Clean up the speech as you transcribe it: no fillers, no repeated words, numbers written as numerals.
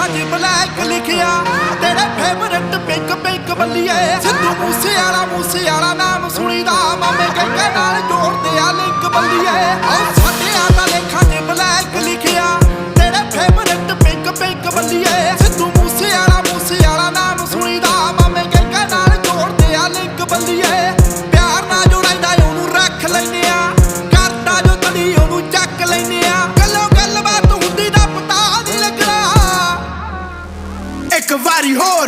ਲੇਖਾਂ 'ਚ ਬਲੈਕ ਲਿਖਿਆ ਤੇਰੇ ਫੇਵਰਟ ਪਿੰਕ ਪਿੰਕ ਬੱਲੀਏ ਸਿੱਧੂ ਮੂਸੇ ਵਾਲਾ ਨਾਮ ਸੁਣੀਦਾ ਮਾਮੇ ਕਹਿੰਦੇ ਨਾਲ ਜੋੜਦੇ ਆ ਲਿੰਕ ਬੱਲੀਏ ਸਾਡਿਆਂ ਦਾ ਲੇਖਾਂ 'ਚ ਬਲੈਕ ਲਿਖਿਆ ਤੇਰੇ ਫੇਵਰਟ ਪਿੰਕ ਪਿੰਕ ਬੱਲੀਏ ਸਿੱਧੂ ਮੂਸੇ ਵਾਲਾ ਨਾਮ ਸੁਣੀਦਾ ਮਾਮੇ ਕਹਿੰਦੇ ਨਾਲ ਜੋੜਦੇ ਆ ਲਿੰਕ ਬੱਲੀਏ ਪਿਆਰ ਨਾਲ ਜੋ ਰਹਿੰਦਾ ਉਹਨੂੰ ਰੱਖ ਲੈਨੇ ਆ ਕਰਦਾ ਜੋ ਤੜੀ ਉਹਨੂੰ ਚੱਕ ਲੈਨੇ ਆ ਗੱਲਬਾਤ ਹੁੰਦੀ ਦਾ ਪਤਾ ਨਹੀਂ ਲੱਗਣਾ ਇੱਕ ਵਾਰੀ ਹੋਰ